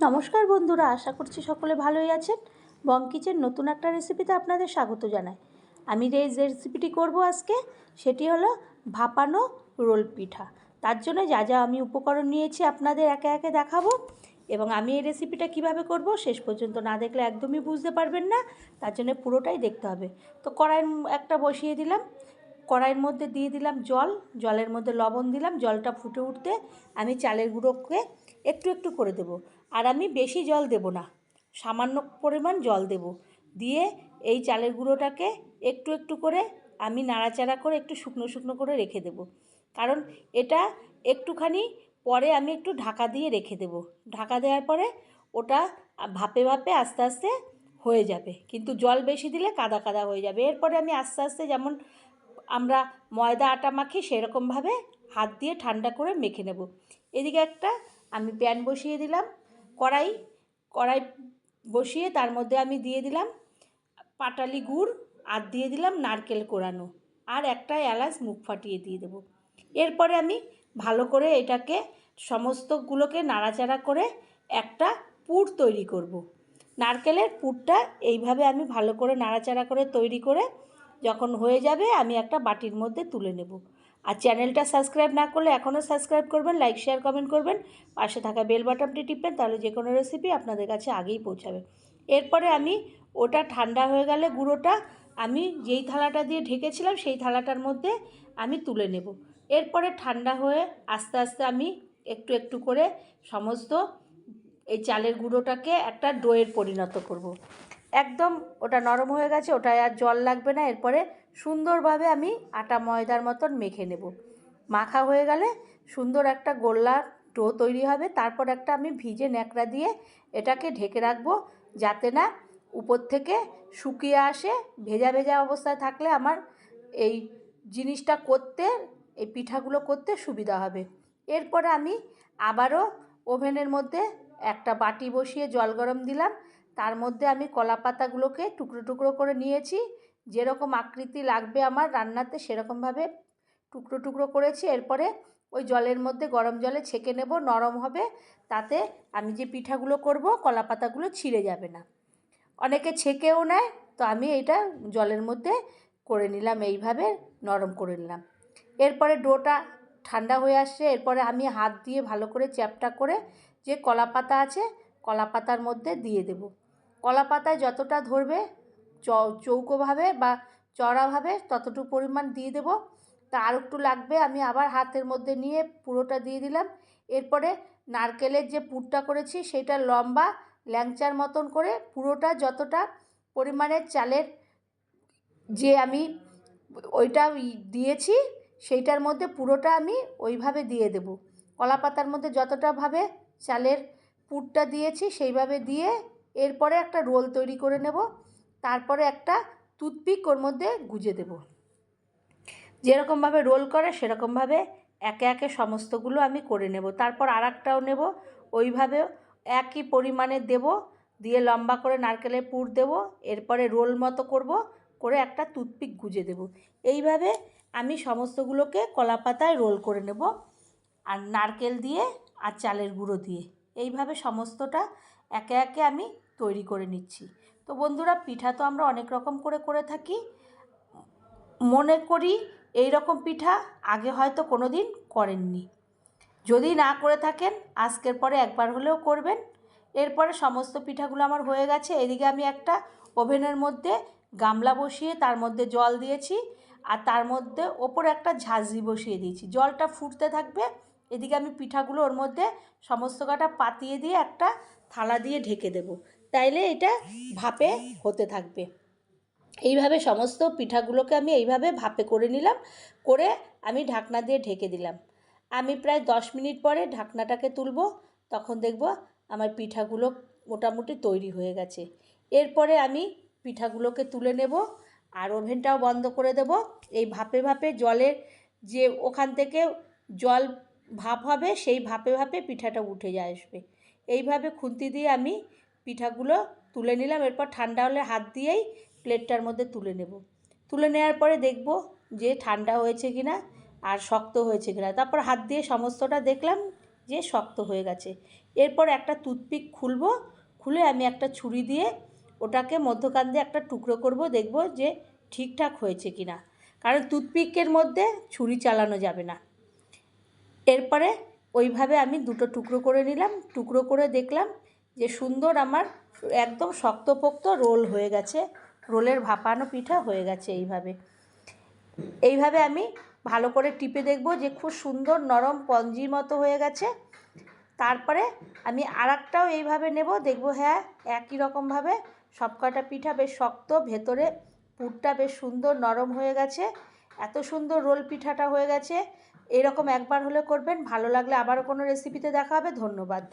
নমস্কার বন্ধুরা, আশা করছি সকলে ভালোই আছেন। বং কিচেন নতুন একটা রেসিপিতে আপনাদের স্বাগত জানাই। আমি যে রেসিপিটি করব আজকে সেটি হলো ভাপানো রোল পিঠা। তার জন্য যা যা আমি উপকরণ নিয়েছি আপনাদের একে একে দেখাবো, এবং আমি এই রেসিপিটা কিভাবে করব শেষ পর্যন্ত না দেখলে একদমই বুঝতে পারবেন না। তার জন্য পুরোটাই দেখতে হবে। তো কড়াই একটা বসিয়ে দিলাম, কড়াইয়ের মধ্যে দিয়ে দিলাম জল, জলের মধ্যে লবণ দিলাম। জলটা ফুটে উঠতে আমি চালের গুঁড়োকে একটু একটু করে দেব, আর আমি বেশি জল দেব না, সামান্য পরিমাণ জল দেব। দিয়ে এই চালের গুঁড়োটাকে একটু একটু করে আমি নাড়াচাড়া করে একটু শুকনো শুকনো করে রেখে দেব, কারণ এটা একটুখানি পরে আমি একটু ঢাকা দিয়ে রেখে দেব। ঢাকা দেওয়ার পরে ওটা ভাপে ভাপে আস্তে আস্তে হয়ে যাবে, কিন্তু জল বেশি দিলে কাদা কাদা হয়ে যাবে। এরপরে আমি আস্তে আস্তে যেমন আমরা ময়দা আটা মাখি সেরকমভাবে হাত দিয়ে ঠান্ডা করে মেখে নেব। এদিকে একটা আমি প্যান বসিয়ে দিলাম, কড়াই কড়াই বসিয়ে তার মধ্যে আমি দিয়ে দিলাম পাটালি গুড়, আর দিয়ে দিলাম নারকেল কোড়ানো, আর একটা এলাচ মুখ ফাটিয়ে দিয়ে দেবো। এরপরে আমি ভালো করে এটাকে সমস্তগুলোকে নাড়াচাড়া করে একটা পুর তৈরি করব। নারকেলের পুরটা এইভাবে আমি ভালো করে নাড়াচাড়া করে তৈরি করে যখন হয়ে যাবে আমি একটা বাটির মধ্যে তুলে নেব। আর চ্যানেলটা সাবস্ক্রাইব না করলে এখনও সাবস্ক্রাইব করবেন, লাইক শেয়ার কমেন্ট করবেন, পাশে থাকা বেল বাটনটি টিপবেন, তাহলে যে কোনো রেসিপি আপনাদের কাছে আগেই পৌঁছাবে। এরপরে আমি ওটা ঠান্ডা হয়ে গেলে গুঁড়োটা আমি যেই থালাটা দিয়ে ঢেকেছিলাম সেই থালাটার মধ্যে আমি তুলে নেব। এরপরে ঠান্ডা হয়ে আস্তে আস্তে আমি একটু একটু করে সমস্ত এই চালের গুঁড়োটাকে একটা ডোয়ের পরিণত করব। একদম ওটা নরম হয়ে গেছে, ওটায় আর জল লাগবে না। এরপরে সুন্দরভাবে আমি আটা ময়দার মতন মেখে নেব। মাখা হয়ে গেলে সুন্দর একটা গোল্লা ডো তৈরি হবে। তারপর একটা আমি ভিজে ন্যাকড়া দিয়ে এটাকে ঢেকে রাখবো, যাতে না উপর থেকে শুকিয়ে আসে। ভেজা ভেজা অবস্থায় থাকলে আমার এই জিনিসটা করতে, এই পিঠাগুলো করতে সুবিধা হবে। এরপরে আমি আবারও ওভেনের মধ্যে একটা বাটি বসিয়ে জল গরম দিলাম। তার মধ্যে আমি কলা পাতাগুলোকে টুকরো টুকরো করে নিয়েছি, যেরকম আকৃতি লাগবে আমার রান্নাতে সেরকমভাবে টুকরো টুকরো করেছি। এরপরে ওই জলের মধ্যে গরম জলে ছেঁকে নেব, নরম হবে, তাতে আমি যে পিঠাগুলো করব কলা পাতাগুলো ছিঁড়ে যাবে না। অনেকে ছেঁকেও নেয়, তো আমি এটা জলের মধ্যে করে নিলাম, এইভাবে নরম করে নিলাম। এরপরে ডোটা ঠান্ডা হয়ে আসছে। এরপরে আমি হাত দিয়ে ভালো করে চ্যাপটা করে যে কলা পাতা আছে কলা পাতার মধ্যে দিয়ে দেব। কলা পাতায় যতটা ধরবে চৌকোভাবে বা চড়াভাবে ততটুকু পরিমাণ দিয়ে দেব। তা আর একটু লাগবে, আমি আবার হাতের মধ্যে নিয়ে পুরোটা দিয়ে দিলাম। এরপরে নারকেলের যে পুরটা করেছি সেটা লম্বা ল্যাংচার মতন করে পুরোটা যতটা পরিমাণের চালের যে আমি ওইটা দিয়েছি সেইটার মধ্যে পুরোটা আমি ওইভাবে দিয়ে দেব। কলা পাতার মধ্যে যতটা ভাবে চালের পুরটা দিয়েছি সেইভাবে দিয়ে এরপরে একটা রোল তৈরি করে নেব। তারপরে একটা টুথপিক ওর মধ্যে গুঁজে দেব। যেরকমভাবে রোল করে সেরকমভাবে একে একে সমস্তগুলো আমি করে নেব। তারপর আর একটাও নেব, ওইভাবে একই পরিমাণে দেব, দিয়ে লম্বা করে নারকেলের পুর দেব। এরপরে রোল মতো করব, করে একটা টুথপিক গুঁজে দেব। এইভাবে আমি সমস্তগুলোকে কলা পাতায় রোল করে নেব, আর নারকেল দিয়ে আর চালের গুঁড়ো দিয়ে এইভাবে সমস্তটা একে একে আমি তৈরি করে নিচ্ছি। তো বন্ধুরা, পিঠা তো আমরা অনেক রকম করে করে থাকি। মনে করি এই রকম পিঠা আগে হয়তো কোনো দিন করেননি। যদি না করে থাকেন আজকের পরে একবার হলেও করবেন। এরপরে সমস্ত পিঠাগুলো আমার হয়ে গেছে। এদিকে আমি একটা ওভেনের মধ্যে গামলা বসিয়ে তার মধ্যে জল দিয়েছি, আর তার মধ্যে ওপরে একটা ঝাঁঝরি বসিয়ে দিয়েছি, জলটা ফুটতে থাকবে। এদিকে আমি পিঠাগুলো ওর মধ্যে সমস্ত কটা পাতিয়ে দিয়ে একটা থালা দিয়ে ঢেকে দেব, তাইলে এটা ভাপে হতে থাকবে। এইভাবে সমস্ত পিঠাগুলোকে আমি এইভাবে ভাপে করে নিলাম, করে আমি ঢাকনা দিয়ে ঢেকে দিলাম। আমি প্রায় 10 মিনিট পরে ঢাকনাটাকে তুলব, তখন দেখব আমার পিঠাগুলো মোটামুটি তৈরি হয়ে গেছে। এরপরে আমি পিঠাগুলোকে তুলে নেব, আর ওভেনটাও বন্ধ করে দেব। এই ভাপে ভাপে জলের যে ওখান থেকে জল ভাপ হবে, সেই ভাপে ভাপে পিঠাটা উঠে যায় আসবে। এইভাবে খুন্তি দিয়ে আমি পিঠাগুলো তুলে নিলাম। এরপর ঠান্ডা হলে হাত দিয়েই প্লেটটার মধ্যে তুলে নেব। তুলে নেওয়ার পরে দেখব যে ঠান্ডা হয়েছে কি না আর শক্ত হয়েছে কি না। তারপর হাত দিয়ে সমস্তটা দেখলাম, যে শক্ত হয়ে গেছে। এরপর একটা টুথপিক খুলবো, খুলে আমি একটা ছুরি দিয়ে ওটাকে মধ্যখান দিয়ে একটা টুকরো করব, দেখব যে ঠিকঠাক হয়েছে কি না, কারণ টুথপিকের মধ্যে ছুরি চালানো যাবে না। এরপরে ওইভাবে আমি দুটো টুকরো করে নিলাম, টুকরো করে দেখলাম যে সুন্দর আমার একদম শক্তপোক্ত রোল হয়ে গেছে, রোলের ভাপানো পিঠা হয়ে গেছে। এইভাবে আমি ভালো করে টিপে দেখব যে খুব সুন্দর নরম স্পঞ্জির মতো হয়ে গেছে। তারপরে আমি আরেকটাও এইভাবে নেব, দেখব হ্যাঁ একই রকমভাবে সবকটা পিঠা বেশ শক্ত, ভেতরে পুরটা বেশ সুন্দর নরম হয়ে গেছে। এত সুন্দর রোল পিঠাটা হয়ে গেছে। এরকম একবার হলে করবেন, ভালো লাগলে আবারও কোনো রেসিপিতে দেখা হবে। ধন্যবাদ।